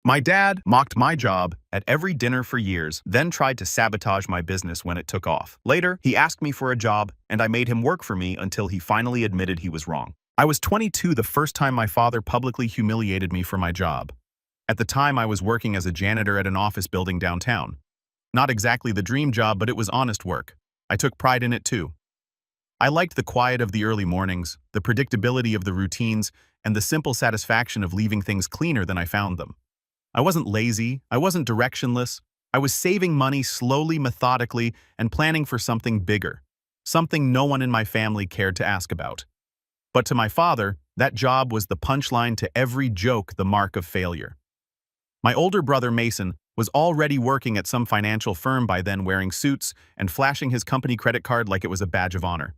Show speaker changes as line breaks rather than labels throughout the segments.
My dad mocked my job at every dinner for years, then tried to sabotage my business when it took off. Later, he asked me for a job, and I made him work for me until he finally admitted he was wrong. I was 22 the first time my father publicly humiliated me for my job. At the time, I was working as a janitor at an office building downtown. Not exactly the dream job, but it was honest work. I took pride in it too. I liked the quiet of the early mornings, the predictability of the routines, and the simple satisfaction of leaving things cleaner than I found them. I wasn't lazy, I wasn't directionless, I was saving money slowly, methodically, and planning for something bigger, something no one in my family cared to ask about. But to my father, that job was the punchline to every joke, the mark of failure. My older brother Mason was already working at some financial firm by then, wearing suits and flashing his company credit card like it was a badge of honor.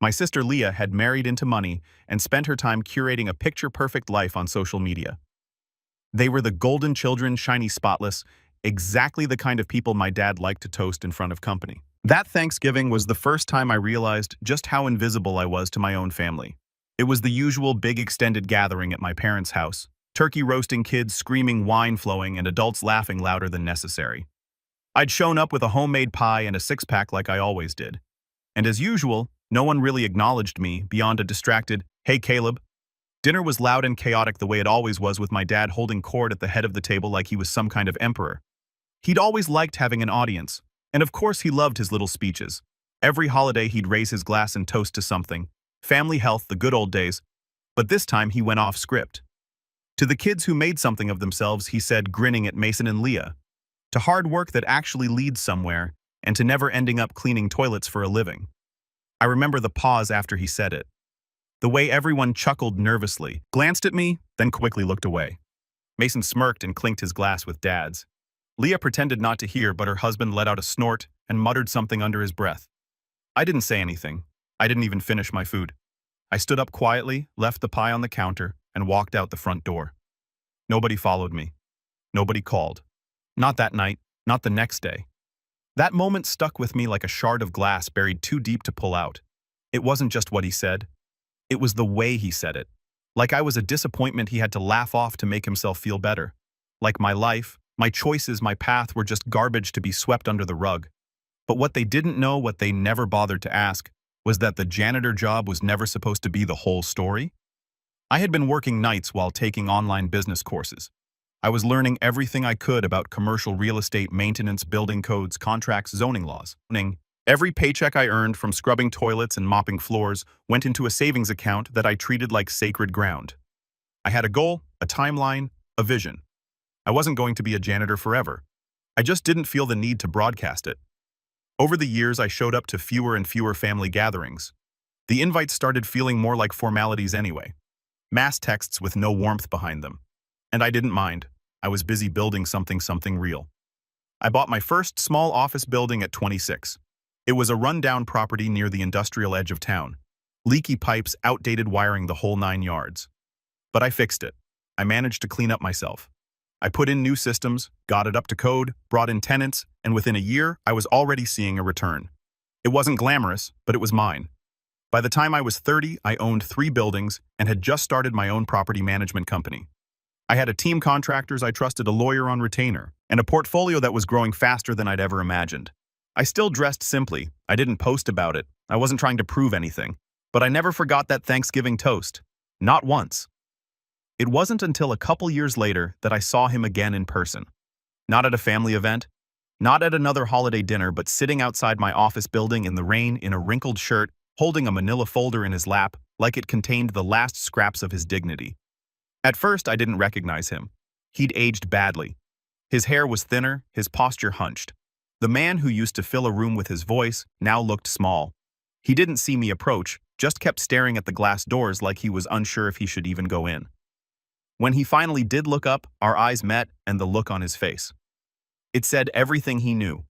My sister Leah had married into money and spent her time curating a picture-perfect life on social media. They were the golden children, shiny spotless, exactly the kind of people my dad liked to toast in front of company. That Thanksgiving was the first time I realized just how invisible I was to my own family. It was the usual big extended gathering at my parents' house, turkey roasting, kids screaming, wine flowing, and adults laughing louder than necessary. I'd shown up with a homemade pie and a six-pack like I always did. And as usual, no one really acknowledged me beyond a distracted, "Hey Caleb." Dinner was loud and chaotic the way it always was, with my dad holding court at the head of the table like he was some kind of emperor. He'd always liked having an audience, and of course he loved his little speeches. Every holiday he'd raise his glass and toast to something. Family, health, the good old days. But this time he went off script. To the kids who made something of themselves, he said, grinning at Mason and Leah. To hard work that actually leads somewhere, and to never ending up cleaning toilets for a living. I remember the pause after he said it. The way everyone chuckled nervously, glanced at me, then quickly looked away. Mason smirked and clinked his glass with Dad's. Leah pretended not to hear, but her husband let out a snort and muttered something under his breath. I didn't say anything. I didn't even finish my food. I stood up quietly, left the pie on the counter, and walked out the front door. Nobody followed me. Nobody called. Not that night, not the next day. That moment stuck with me like a shard of glass buried too deep to pull out. It wasn't just what he said. It was the way he said it. Like I was a disappointment he had to laugh off to make himself feel better. Like my life, my choices, my path were just garbage to be swept under the rug. But what they didn't know, what they never bothered to ask, was that the janitor job was never supposed to be the whole story. I had been working nights while taking online business courses. I was learning everything I could about commercial real estate, maintenance, building codes, contracts, zoning laws. Every paycheck I earned from scrubbing toilets and mopping floors went into a savings account that I treated like sacred ground. I had a goal, a timeline, a vision. I wasn't going to be a janitor forever. I just didn't feel the need to broadcast it. Over the years, I showed up to fewer and fewer family gatherings. The invites started feeling more like formalities anyway. Mass texts with no warmth behind them. And I didn't mind. I was busy building something real. I bought my first small office building at 26. It was a rundown property near the industrial edge of town. Leaky pipes, outdated wiring, the whole 9 yards. But I fixed it. I managed to clean up myself. I put in new systems, got it up to code, brought in tenants, and within a year, I was already seeing a return. It wasn't glamorous, but it was mine. By the time I was 30, I owned 3 buildings and had just started my own property management company. I had a team of contractors I trusted, a lawyer on retainer, and a portfolio that was growing faster than I'd ever imagined. I still dressed simply. I didn't post about it. I wasn't trying to prove anything. But I never forgot that Thanksgiving toast. Not once. It wasn't until a couple years later that I saw him again in person. Not at a family event, not at another holiday dinner, but sitting outside my office building in the rain in a wrinkled shirt, holding a manila folder in his lap like it contained the last scraps of his dignity. At first, I didn't recognize him. He'd aged badly. His hair was thinner, his posture hunched. The man who used to fill a room with his voice now looked small. He didn't see me approach, just kept staring at the glass doors like he was unsure if he should even go in. When he finally did look up, our eyes met, and the look on his face. It said everything he knew.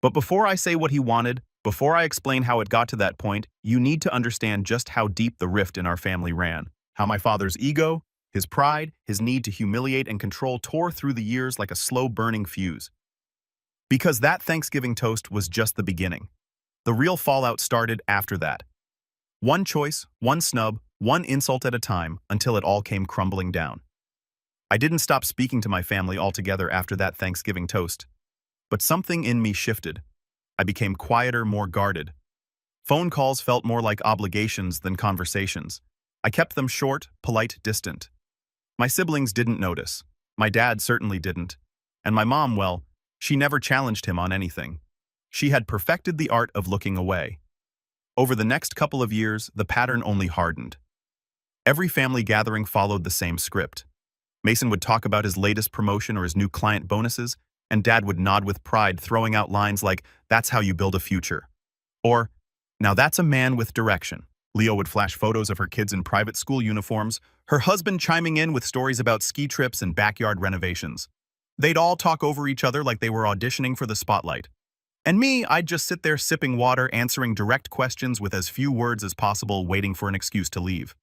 But before I say what he wanted, before I explain how it got to that point, you need to understand just how deep the rift in our family ran. How my father's ego, his pride, his need to humiliate and control tore through the years like a slow-burning fuse. Because that Thanksgiving toast was just the beginning. The real fallout started after that. One choice, one snub, one insult at a time, until it all came crumbling down. I didn't stop speaking to my family altogether after that Thanksgiving toast. But something in me shifted. I became quieter, more guarded. Phone calls felt more like obligations than conversations. I kept them short, polite, distant. My siblings didn't notice. My dad certainly didn't. And my mom, well, she never challenged him on anything. She had perfected the art of looking away. Over the next couple of years, the pattern only hardened. Every family gathering followed the same script. Mason would talk about his latest promotion or his new client bonuses, and Dad would nod with pride, throwing out lines like, "That's how you build a future." Or, "Now that's a man with direction." Leo would flash photos of her kids in private school uniforms, her husband chiming in with stories about ski trips and backyard renovations. They'd all talk over each other like they were auditioning for the spotlight. And me, I'd just sit there sipping water, answering direct questions with as few words as possible, waiting for an excuse to leave.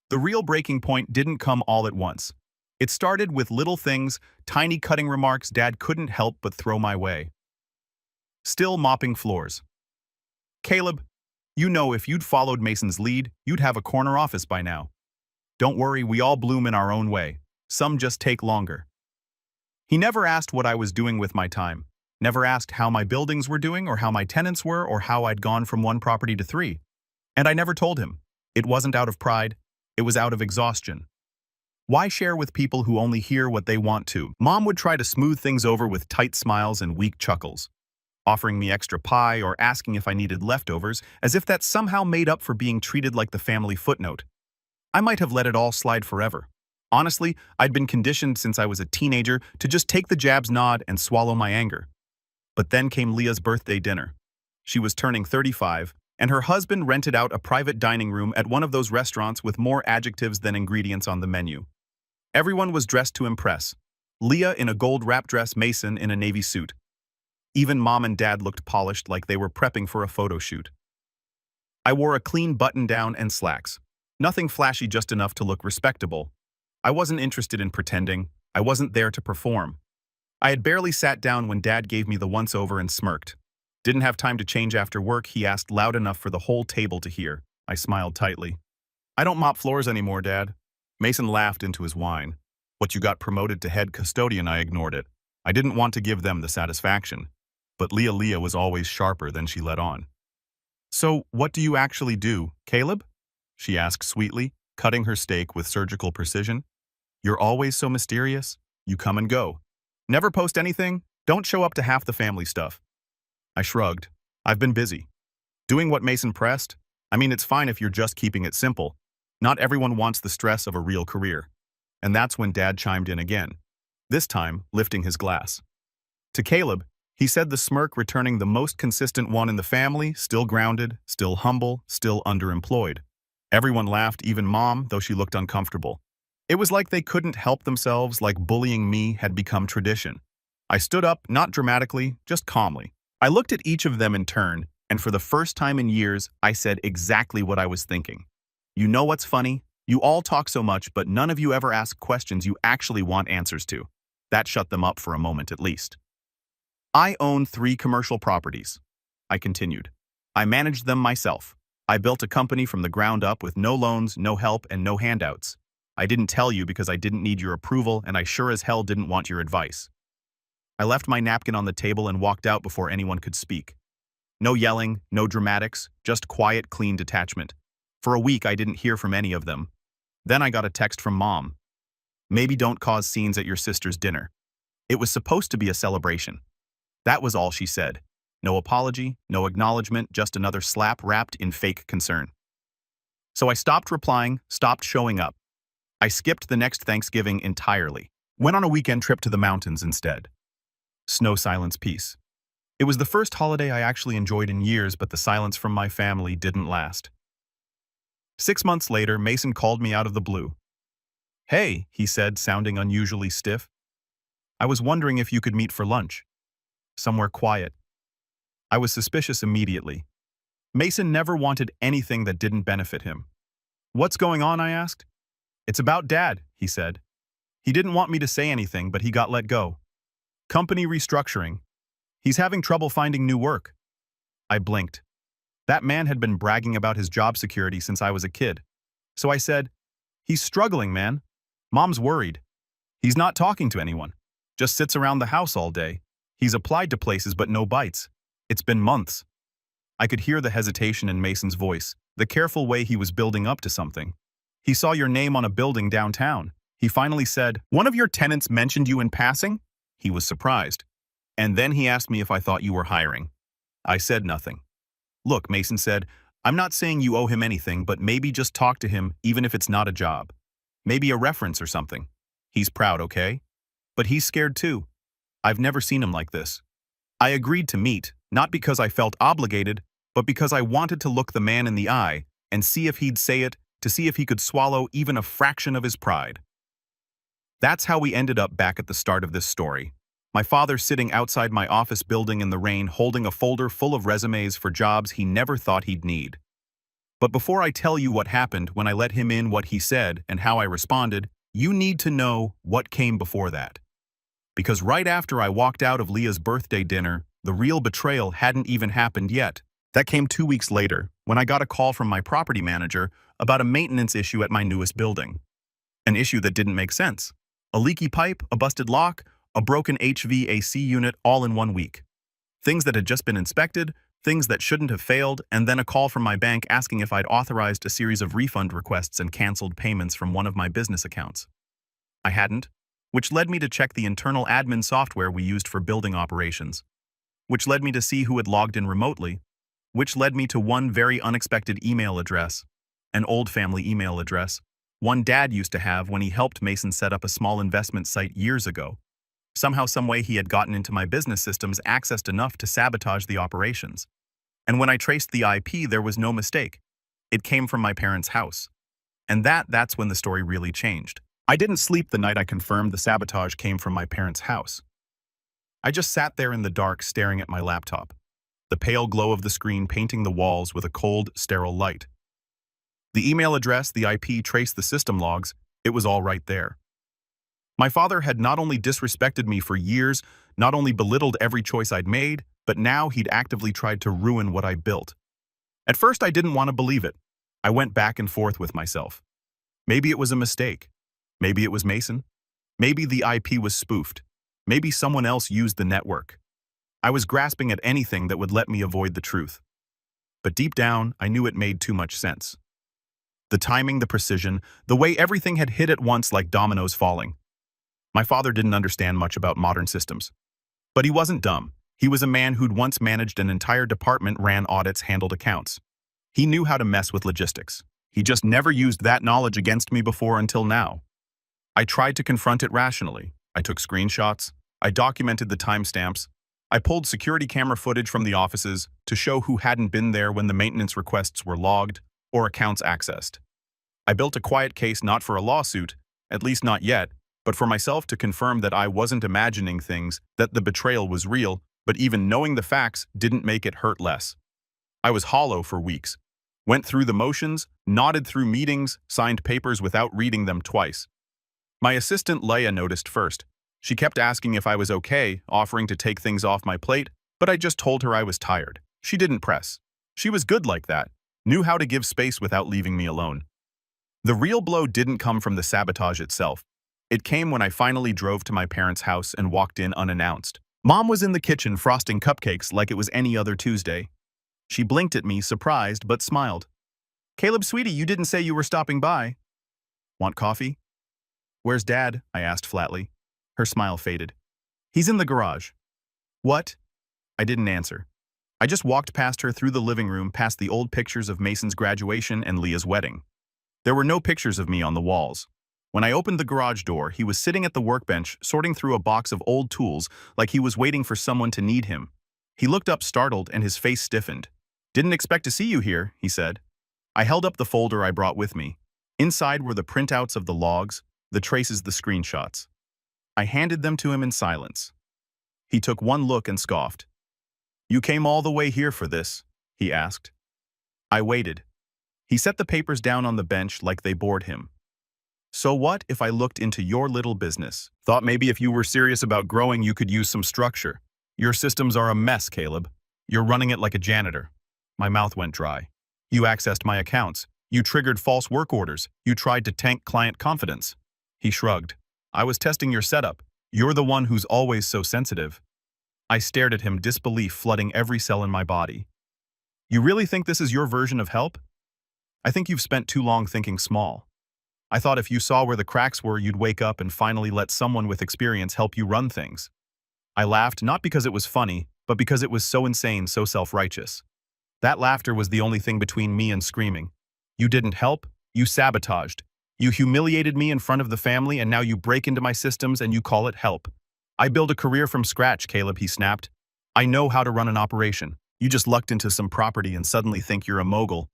The real breaking point didn't come all at once. It started with little things, tiny cutting remarks Dad couldn't help but throw my way. Still mopping floors. "Caleb, you know if you'd followed Mason's lead, you'd have a corner office by now. Don't worry, we all bloom in our own way. Some just take longer." He never asked what I was doing with my time. Never asked how my buildings were doing or how my tenants were or how I'd gone from one property to 3. And I never told him. It wasn't out of pride. It was out of exhaustion. Why share with people who only hear what they want to? Mom would try to smooth things over with tight smiles and weak chuckles, offering me extra pie or asking if I needed leftovers, as if that somehow made up for being treated like the family footnote. I might have let it all slide forever. Honestly, I'd been conditioned since I was a teenager to just take the jab's nod and swallow my anger. But then came Leah's birthday dinner. She was turning 35, and her husband rented out a private dining room at one of those restaurants with more adjectives than ingredients on the menu. Everyone was dressed to impress. Leah in a gold wrap dress, Mason in a navy suit. Even Mom and Dad looked polished, like they were prepping for a photo shoot. I wore a clean button-down and slacks. Nothing flashy, just enough to look respectable. I wasn't interested in pretending. I wasn't there to perform. I had barely sat down when Dad gave me the once-over and smirked. Didn't have time to change after work, he asked loud enough for the whole table to hear. I smiled tightly. "I don't mop floors anymore, Dad." Mason laughed into his wine. "What, you got promoted to head custodian?" I ignored it. I didn't want to give them the satisfaction. But Leah was always sharper than she let on. "So, what do you actually do, Caleb?" she asked sweetly, cutting her steak with surgical precision. "You're always so mysterious. You come and go. Never post anything, don't show up to half the family stuff." I shrugged. "I've been busy. Doing what Mason pressed? I mean, it's fine if you're just keeping it simple. Not everyone wants the stress of a real career." And that's when Dad chimed in again, this time lifting his glass. To Caleb, he said, the smirk returning, the most consistent one in the family, still grounded, still humble, still underemployed. Everyone laughed, even Mom, though she looked uncomfortable. It was like they couldn't help themselves, like bullying me had become tradition. I stood up, not dramatically, just calmly. I looked at each of them in turn, and for the first time in years, I said exactly what I was thinking. "You know what's funny? You all talk so much, but none of you ever ask questions you actually want answers to." That shut them up for a moment at least. "I own 3 commercial properties," I continued. "I managed them myself. I built a company from the ground up with no loans, no help, and no handouts. I didn't tell you because I didn't need your approval, and I sure as hell didn't want your advice." I left my napkin on the table and walked out before anyone could speak. No yelling, no dramatics, just quiet, clean detachment. For a week, I didn't hear from any of them. Then I got a text from Mom. "Maybe don't cause scenes at your sister's dinner." It was supposed to be a celebration. That was all she said. No apology, no acknowledgement, just another slap wrapped in fake concern. So I stopped replying, stopped showing up. I skipped the next Thanksgiving entirely. Went on a weekend trip to the mountains instead. Snow, silence, peace. It was the first holiday I actually enjoyed in years, but the silence from my family didn't last. 6 months later, Mason called me out of the blue. "Hey," he said, sounding unusually stiff. "I was wondering if you could meet for lunch. Somewhere quiet." I was suspicious immediately. Mason never wanted anything that didn't benefit him. "What's going on?" I asked. "It's about Dad," he said. "He didn't want me to say anything, but he got let go. Company restructuring. He's having trouble finding new work." I blinked. That man had been bragging about his job security since I was a kid. So I said, "He's struggling, man. Mom's worried." He's not talking to anyone. Just sits around the house all day. He's applied to places but no bites. It's been months. I could hear the hesitation in Mason's voice, the careful way he was building up to something. He saw your name on a building downtown. He finally said, "One of your tenants mentioned you in passing?" He was surprised. And then he asked me if I thought you were hiring. I said nothing. "Look," Mason said, "I'm not saying you owe him anything, but maybe just talk to him even if it's not a job. Maybe a reference or something. He's proud, okay? But he's scared too. I've never seen him like this." I agreed to meet, not because I felt obligated, but because I wanted to look the man in the eye and see if he'd say it, to see if he could swallow even a fraction of his pride. That's how we ended up back at the start of this story. My father sitting outside my office building in the rain holding a folder full of resumes for jobs he never thought he'd need. But before I tell you what happened when I let him in, what he said, and how I responded, you need to know what came before that. Because right after I walked out of Leah's birthday dinner, the real betrayal hadn't even happened yet. That came 2 weeks later, when I got a call from my property manager about a maintenance issue at my newest building. An issue that didn't make sense. A leaky pipe, a busted lock, a broken HVAC unit all in 1 week. Things that had just been inspected, things that shouldn't have failed, and then a call from my bank asking if I'd authorized a series of refund requests and canceled payments from one of my business accounts. I hadn't, which led me to check the internal admin software we used for building operations, which led me to see who had logged in remotely, which led me to one very unexpected email address, an old family email address, one Dad used to have when he helped Mason set up a small investment site years ago. Somehow, some way he had gotten into my business systems accessed enough to sabotage the operations. And when I traced the IP, there was no mistake. It came from my parents' house. And that's when the story really changed. I didn't sleep the night I confirmed the sabotage came from my parents' house. I just sat there in the dark staring at my laptop, the pale glow of the screen painting the walls with a cold, sterile light. The email address, the IP, traced the system logs. It was all right there. My father had not only disrespected me for years, not only belittled every choice I'd made, but now he'd actively tried to ruin what I built. At first, I didn't want to believe it. I went back and forth with myself. Maybe it was a mistake. Maybe it was Mason. Maybe the IP was spoofed. Maybe someone else used the network. I was grasping at anything that would let me avoid the truth. But deep down, I knew it made too much sense. The timing, the precision, the way everything had hit at once like dominoes falling. My father didn't understand much about modern systems. But he wasn't dumb. He was a man who'd once managed an entire department, ran audits, handled accounts. He knew how to mess with logistics. He just never used that knowledge against me before until now. I tried to confront it rationally. I took screenshots. I documented the timestamps. I pulled security camera footage from the offices to show who hadn't been there when the maintenance requests were logged or accounts accessed. I built a quiet case not for a lawsuit, at least not yet, but for myself to confirm that I wasn't imagining things, that the betrayal was real, but even knowing the facts didn't make it hurt less. I was hollow for weeks. Went through the motions, nodded through meetings, signed papers without reading them twice. My assistant Leia noticed first. She kept asking if I was okay, offering to take things off my plate, but I just told her I was tired. She didn't press. She was good like that, knew how to give space without leaving me alone. The real blow didn't come from the sabotage itself. It came when I finally drove to my parents' house and walked in unannounced. Mom was in the kitchen frosting cupcakes like it was any other Tuesday. She blinked at me, surprised, but smiled. "Caleb, sweetie, you didn't say you were stopping by." "Want coffee?" "Where's Dad?" I asked flatly. Her smile faded. "He's in the garage." "What?" I didn't answer. I just walked past her through the living room, past the old pictures of Mason's graduation and Leah's wedding. There were no pictures of me on the walls. When I opened the garage door, he was sitting at the workbench, sorting through a box of old tools like he was waiting for someone to need him. He looked up startled and his face stiffened. "Didn't expect to see you here," he said. I held up the folder I brought with me. Inside were the printouts of the logs, the traces, the screenshots. I handed them to him in silence. He took one look and scoffed. "You came all the way here for this?" he asked. I waited. He set the papers down on the bench like they bored him. "So what if I looked into your little business? Thought maybe if you were serious about growing you could use some structure. Your systems are a mess, Caleb. You're running it like a janitor." My mouth went dry. "You accessed my accounts. You triggered false work orders. You tried to tank client confidence." He shrugged. I was testing your setup. You're the one who's always so sensitive. I stared at him, disbelief flooding every cell in my body. You really think this is your version of help? I think you've spent too long thinking small. I thought if you saw where the cracks were, you'd wake up and finally let someone with experience help you run things. I laughed, not because it was funny, but because it was so insane, so self-righteous. That laughter was the only thing between me and screaming. You didn't help, you sabotaged. You humiliated me in front of the family, and now you break into my systems and you call it help. I build a career from scratch, Caleb, he snapped. I know how to run an operation. You just lucked into some property and suddenly think you're a mogul.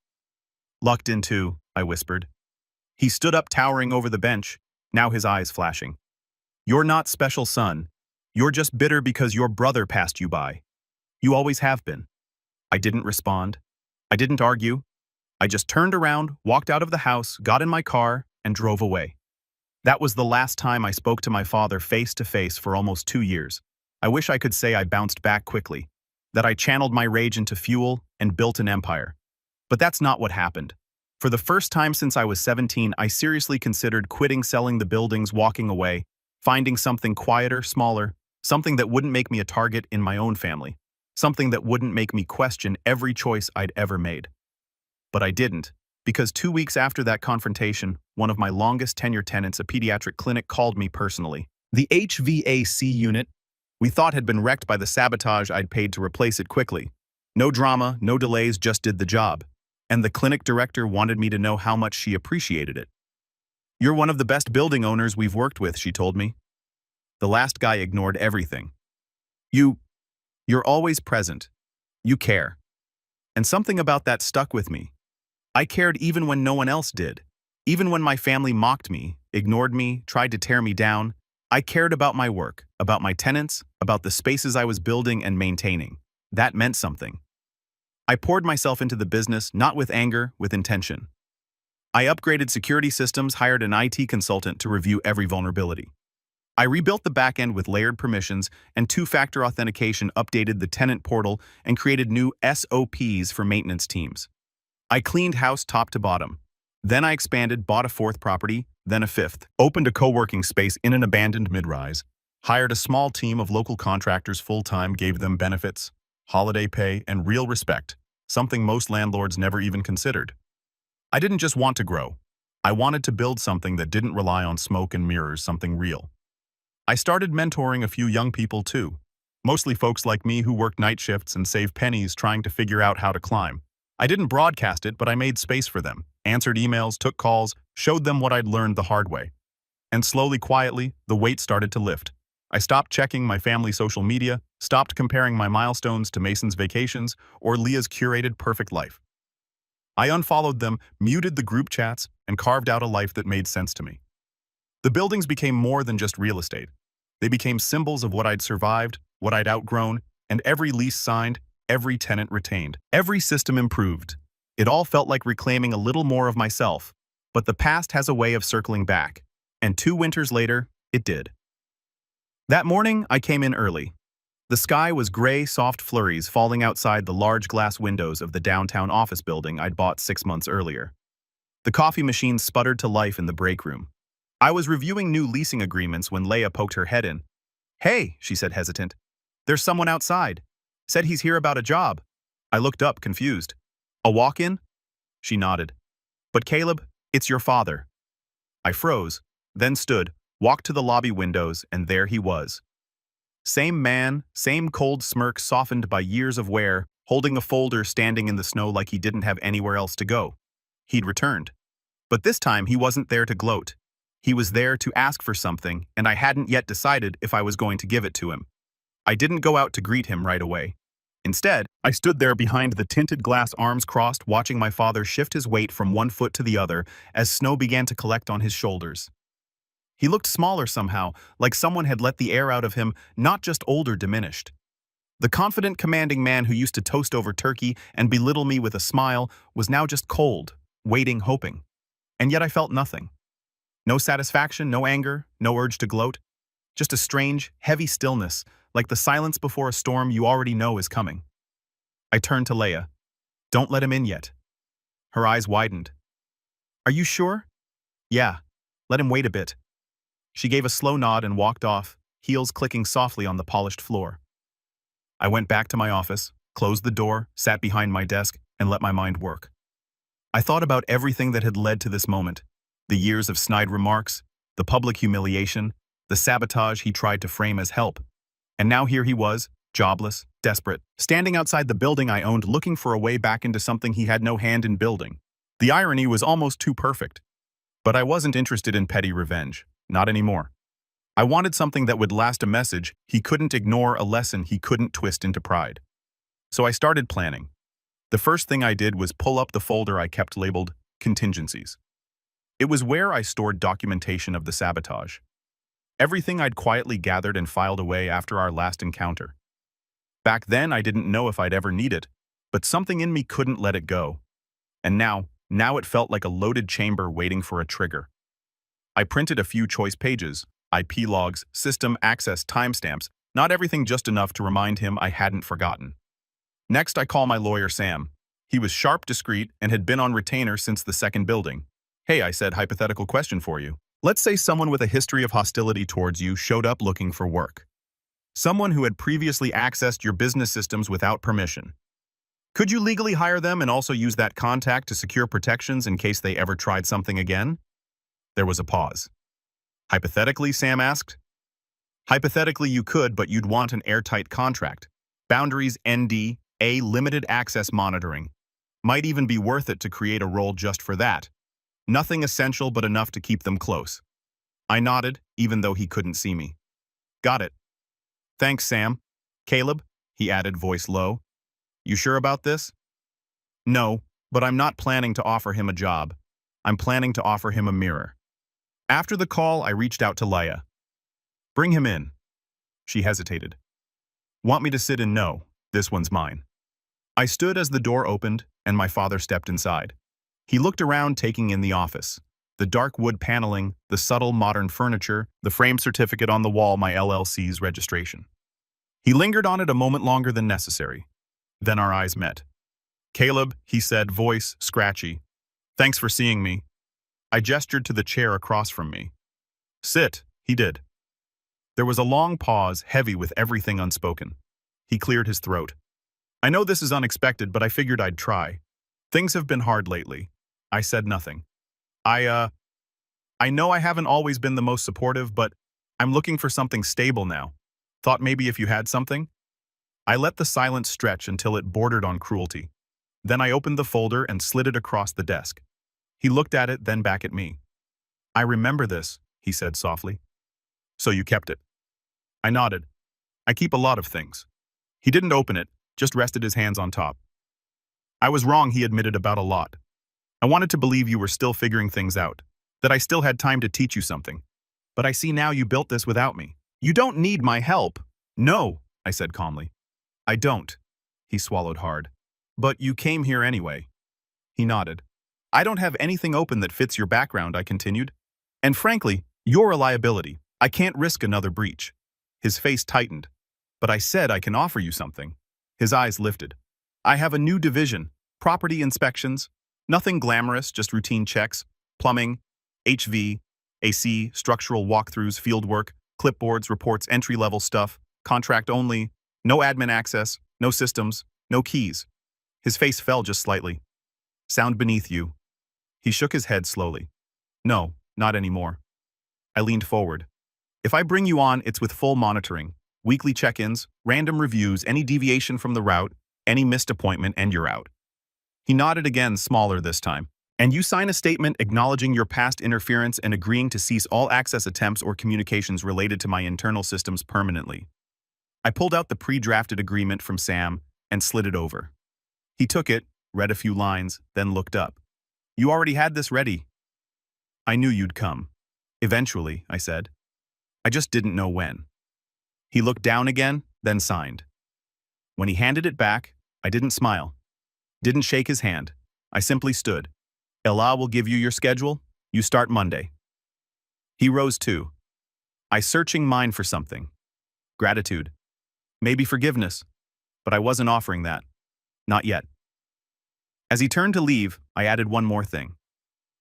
Lucked into, I whispered. He stood up, towering over the bench, now his eyes flashing. You're not special, son. You're just bitter because your brother passed you by. You always have been. I didn't respond. I didn't argue. I just turned around, walked out of the house, got in my car, and drove away. That was the last time I spoke to my father face to face for almost 2 years. I wish I could say I bounced back quickly, that I channeled my rage into fuel and built an empire. But that's not what happened. For the first time since I was 17, I seriously considered quitting, selling the buildings, walking away, finding something quieter, smaller, something that wouldn't make me a target in my own family, something that wouldn't make me question every choice I'd ever made. But I didn't, because 2 weeks after that confrontation, one of my longest tenure tenants, a pediatric clinic, called me personally. The HVAC unit we thought had been wrecked by the sabotage I'd paid to replace it quickly. No drama, no delays, just did the job. And the clinic director wanted me to know how much she appreciated it. You're one of the best building owners we've worked with, she told me. The last guy ignored everything. You're always present. You care. And something about that stuck with me. I cared even when no one else did. Even when my family mocked me, ignored me, tried to tear me down, I cared about my work, about my tenants, about the spaces I was building and maintaining. That meant something. I poured myself into the business, not with anger, with intention. I upgraded security systems, hired an IT consultant to review every vulnerability. I rebuilt the backend with layered permissions and two-factor authentication, updated the tenant portal, and created new SOPs for maintenance teams. I cleaned house top to bottom. Then I expanded, bought a 4th property, then a 5th, opened a co-working space in an abandoned mid-rise, hired a small team of local contractors full-time, gave them benefits, holiday pay, and real respect, something most landlords never even considered. I didn't just want to grow. I wanted to build something that didn't rely on smoke and mirrors, something real. I started mentoring a few young people too, mostly folks like me who worked night shifts and saved pennies trying to figure out how to climb. I didn't broadcast it, but I made space for them, answered emails, took calls, showed them what I'd learned the hard way. And slowly, quietly, the weight started to lift. I stopped checking my family's social media, stopped comparing my milestones to Mason's vacations or Leah's curated perfect life. I unfollowed them, muted the group chats, and carved out a life that made sense to me. The buildings became more than just real estate. They became symbols of what I'd survived, what I'd outgrown, and every lease signed, every tenant retained. Every system improved. It all felt like reclaiming a little more of myself, but the past has a way of circling back, and 2 winters later, it did. That morning, I came in early. The sky was gray, soft flurries falling outside the large glass windows of the downtown office building I'd bought 6 months earlier. The coffee machine sputtered to life in the break room. I was reviewing new leasing agreements when Leah poked her head in. "Hey," she said, hesitant. "There's someone outside. Said he's here about a job." I looked up, confused. "A walk-in?" She nodded. "But Caleb, it's your father." I froze, then stood, walked to the lobby windows, and there he was. Same man, same cold smirk softened by years of wear, holding a folder, standing in the snow like he didn't have anywhere else to go. He'd returned. But this time he wasn't there to gloat. He was there to ask for something, and I hadn't yet decided if I was going to give it to him. I didn't go out to greet him right away. Instead, I stood there behind the tinted glass, arms crossed, watching my father shift his weight from one foot to the other as snow began to collect on his shoulders. He looked smaller somehow, like someone had let the air out of him, not just older, diminished. The confident, commanding man who used to toast over turkey and belittle me with a smile was now just cold, waiting, hoping. And yet I felt nothing. No satisfaction, no anger, no urge to gloat. Just a strange, heavy stillness, like the silence before a storm you already know is coming. I turned to Leah. "Don't let him in yet." Her eyes widened. "Are you sure?" "Yeah. Let him wait a bit." She gave a slow nod and walked off, heels clicking softly on the polished floor. I went back to my office, closed the door, sat behind my desk, and let my mind work. I thought about everything that had led to this moment. The years of snide remarks, the public humiliation, the sabotage he tried to frame as help. And now here he was, jobless, desperate, standing outside the building I owned looking for a way back into something he had no hand in building. The irony was almost too perfect. But I wasn't interested in petty revenge, not anymore. I wanted something that would last, a message he couldn't ignore, a lesson he couldn't twist into pride. So I started planning. The first thing I did was pull up the folder I kept labeled contingencies. It was where I stored documentation of the sabotage. Everything I'd quietly gathered and filed away after our last encounter. Back then, I didn't know if I'd ever need it, but something in me couldn't let it go. And now it felt like a loaded chamber waiting for a trigger. I printed a few choice pages, IP logs, system access timestamps, not everything, just enough to remind him I hadn't forgotten. Next, I call my lawyer, Sam. He was sharp, discreet, and had been on retainer since the second building. Hey, I said, hypothetical question for you. Let's say someone with a history of hostility towards you showed up looking for work. Someone who had previously accessed your business systems without permission. Could you legally hire them and also use that contact to secure protections in case they ever tried something again? There was a pause. Hypothetically, Sam asked. Hypothetically, you could, but you'd want an airtight contract. Boundaries, NDA, limited access monitoring. Might even be worth it to create a role just for that. Nothing essential, but enough to keep them close. I nodded, even though he couldn't see me. Got it. Thanks, Sam. Caleb, he added, voice low. You sure about this? No, but I'm not planning to offer him a job. I'm planning to offer him a mirror. After the call, I reached out to Leia. Bring him in. She hesitated. Want me to sit in? No, this one's mine. I stood as the door opened, and my father stepped inside. He looked around, taking in the office. The dark wood paneling, the subtle modern furniture, the framed certificate on the wall, my LLC's registration. He lingered on it a moment longer than necessary. Then our eyes met. Caleb, he said, voice scratchy. Thanks for seeing me. I gestured to the chair across from me. Sit, he did. There was a long pause, heavy with everything unspoken. He cleared his throat. I know this is unexpected, but I figured I'd try. Things have been hard lately. I said nothing. I know I haven't always been the most supportive, but I'm looking for something stable now. Thought maybe if you had something? I let the silence stretch until it bordered on cruelty. Then I opened the folder and slid it across the desk. He looked at it, then back at me. I remember this, he said softly. So you kept it? I nodded. I keep a lot of things. He didn't open it, just rested his hands on top. I was wrong, he admitted, about a lot. I wanted to believe you were still figuring things out, that I still had time to teach you something. But I see now you built this without me. You don't need my help. No, I said calmly. I don't. He swallowed hard. But you came here anyway. He nodded. I don't have anything open that fits your background, I continued. And frankly, you're a liability. I can't risk another breach. His face tightened. But I said I can offer you something. His eyes lifted. I have a new division, property inspections. Nothing glamorous, just routine checks, plumbing, HV, AC, structural walkthroughs, fieldwork, clipboards, reports, entry-level stuff, contract only, no admin access, no systems, no keys. His face fell just slightly. Sound beneath you. He shook his head slowly. No, not anymore. I leaned forward. If I bring you on, it's with full monitoring, weekly check-ins, random reviews, any deviation from the route, any missed appointment, and you're out. He nodded again, smaller this time. And you sign a statement acknowledging your past interference and agreeing to cease all access attempts or communications related to my internal systems permanently. I pulled out the pre-drafted agreement from Sam and slid it over. He took it, read a few lines, then looked up. You already had this ready. I knew you'd come. Eventually, I said. I just didn't know when. He looked down again, then signed. When he handed it back, I didn't smile. Didn't shake his hand. I simply stood. Allah will give you your schedule. You start Monday. He rose too. I searching mine for something. Gratitude. Maybe forgiveness. But I wasn't offering that. Not yet. As he turned to leave, I added one more thing.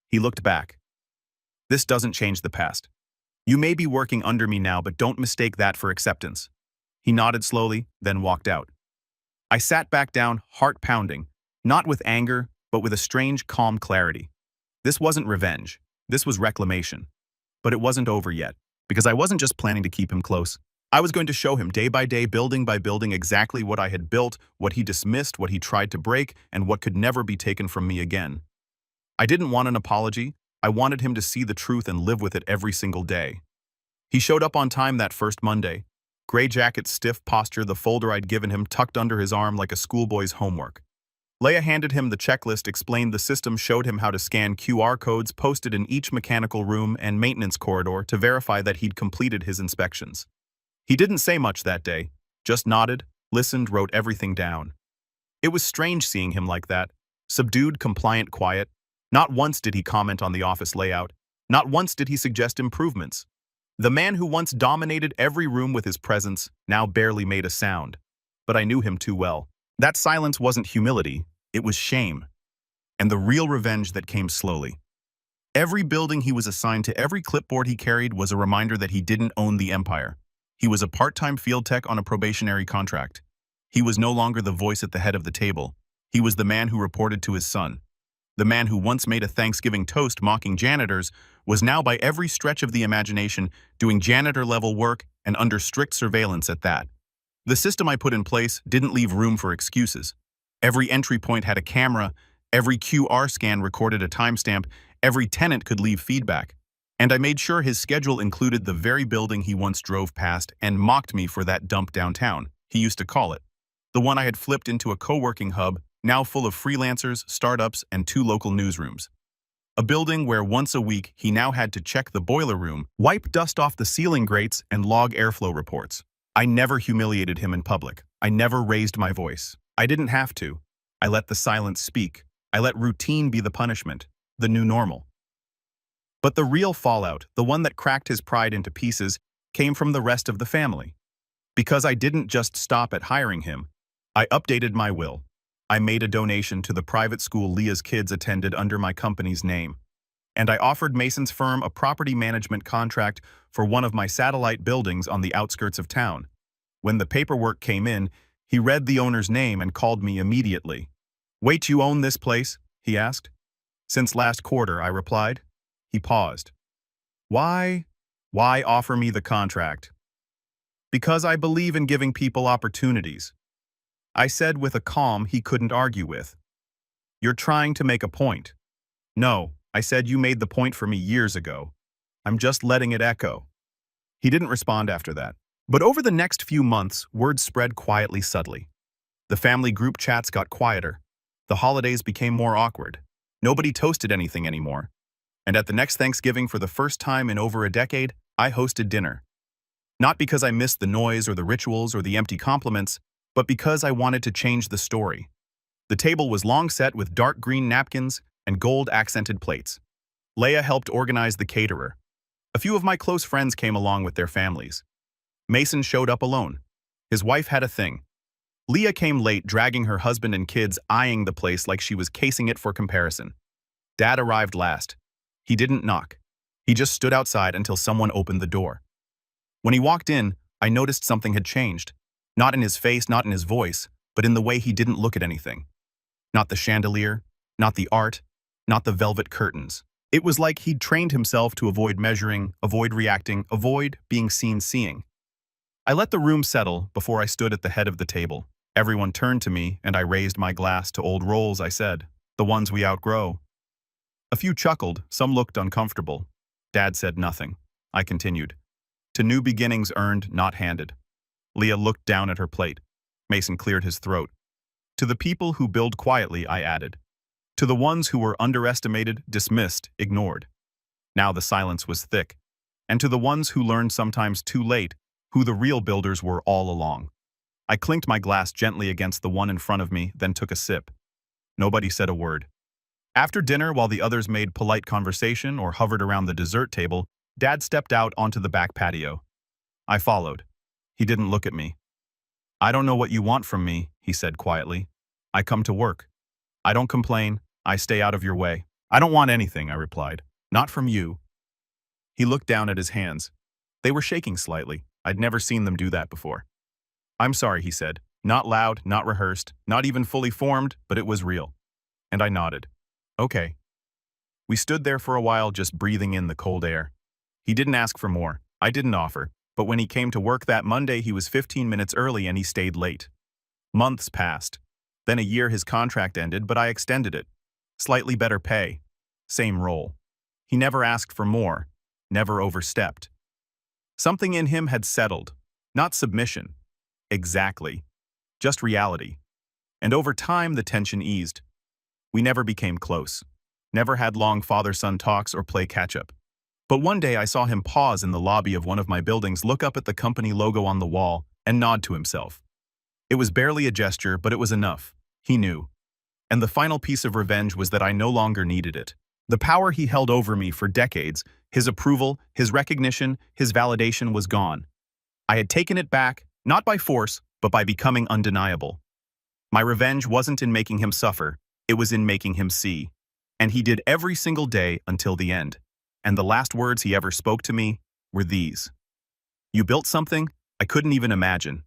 He looked back. This doesn't change the past. You may be working under me now, but don't mistake that for acceptance. He nodded slowly, then walked out. I sat back down, heart pounding, not with anger, but with a strange, calm clarity. This wasn't revenge. This was reclamation. But it wasn't over yet, because I wasn't just planning to keep him close. I was going to show him day by day, building by building, exactly what I had built, what he dismissed, what he tried to break, and what could never be taken from me again. I didn't want an apology. I wanted him to see the truth and live with it every single day. He showed up on time that first Monday. Gray jacket, stiff posture, the folder I'd given him tucked under his arm like a schoolboy's homework. Leia handed him the checklist, explained the system, showed him how to scan QR codes posted in each mechanical room and maintenance corridor to verify that he'd completed his inspections. He didn't say much that day, just nodded, listened, wrote everything down. It was strange seeing him like that, subdued, compliant, quiet. Not once did he comment on the office layout. Not once did he suggest improvements. The man who once dominated every room with his presence now barely made a sound. But I knew him too well. That silence wasn't humility, it was shame. And the real revenge that came slowly. Every building he was assigned to, every clipboard he carried was a reminder that he didn't own the empire. He was a part-time field tech on a probationary contract. He was no longer the voice at the head of the table. He was the man who reported to his son. The man who once made a Thanksgiving toast mocking janitors was now, by every stretch of the imagination, doing janitor-level work and under strict surveillance at that. The system I put in place didn't leave room for excuses. Every entry point had a camera, every QR scan recorded a timestamp, every tenant could leave feedback. And I made sure his schedule included the very building he once drove past and mocked me for, that dump downtown, he used to call it. The one I had flipped into a co-working hub, now full of freelancers, startups, and 2 local newsrooms. A building where once a week he now had to check the boiler room, wipe dust off the ceiling grates, and log airflow reports. I never humiliated him in public. I never raised my voice. I didn't have to. I let the silence speak. I let routine be the punishment, the new normal. But the real fallout, the one that cracked his pride into pieces, came from the rest of the family. Because I didn't just stop at hiring him, I updated my will. I made a donation to the private school Leah's kids attended under my company's name. And I offered Mason's firm a property management contract for one of my satellite buildings on the outskirts of town. When the paperwork came in, he read the owner's name and called me immediately. "Wait, you own this place?" he asked. "Since last quarter," I replied. He paused. Why offer me the contract?" "Because I believe in giving people opportunities," I said with a calm he couldn't argue with. "You're trying to make a point." "No," I said, "you made the point for me years ago. I'm just letting it echo." He didn't respond after that. But over the next few months, word spread quietly, subtly. The family group chats got quieter. The holidays became more awkward. Nobody toasted anything anymore. And at the next Thanksgiving, for the first time in over a decade, I hosted dinner. Not because I missed the noise or the rituals or the empty compliments, but because I wanted to change the story. The table was long set with dark green napkins and gold-accented plates. Leia helped organize the caterer. A few of my close friends came along with their families. Mason showed up alone. His wife had a thing. Leah came late, dragging her husband and kids, eyeing the place like she was casing it for comparison. Dad arrived last. He didn't knock. He just stood outside until someone opened the door. When he walked in, I noticed something had changed. Not in his face, not in his voice, but in the way he didn't look at anything. Not the chandelier, not the art, not the velvet curtains. It was like he'd trained himself to avoid measuring, avoid reacting, avoid being seen seeing. I let the room settle before I stood at the head of the table. Everyone turned to me, and I raised my glass to old roles, I said. "The ones we outgrow." A few chuckled, some looked uncomfortable. Dad said nothing. I continued. "To new beginnings earned, not handed." Leah looked down at her plate. Mason cleared his throat. "To the people who build quietly," I added. "To the ones who were underestimated, dismissed, ignored." Now the silence was thick. "And to the ones who learned sometimes too late, who the real builders were all along." I clinked my glass gently against the one in front of me, then took a sip. Nobody said a word. After dinner, while the others made polite conversation or hovered around the dessert table, Dad stepped out onto the back patio. I followed. He didn't look at me. "I don't know what you want from me," he said quietly. "I come to work. I don't complain. I stay out of your way." "I don't want anything," I replied. "Not from you." He looked down at his hands. They were shaking slightly. I'd never seen them do that before. "I'm sorry," he said. Not loud, not rehearsed, not even fully formed, but it was real. And I nodded. Okay. We stood there for a while just breathing in the cold air. He didn't ask for more. I didn't offer. But when he came to work that Monday, he was 15 minutes early and he stayed late. Months passed. Then a year his contract ended, but I extended it. Slightly better pay. Same role. He never asked for more. Never overstepped. Something in him had settled. Not submission. Exactly. Just reality. And over time, the tension eased. We never became close. Never had long father-son talks or play catch-up. But one day I saw him pause in the lobby of one of my buildings, look up at the company logo on the wall, and nod to himself. It was barely a gesture, but it was enough. He knew. And the final piece of revenge was that I no longer needed it. The power he held over me for decades, his approval, his recognition, his validation was gone. I had taken it back, not by force, but by becoming undeniable. My revenge wasn't in making him suffer, it was in making him see. And he did every single day until the end. And the last words he ever spoke to me were these. "You built something I couldn't even imagine.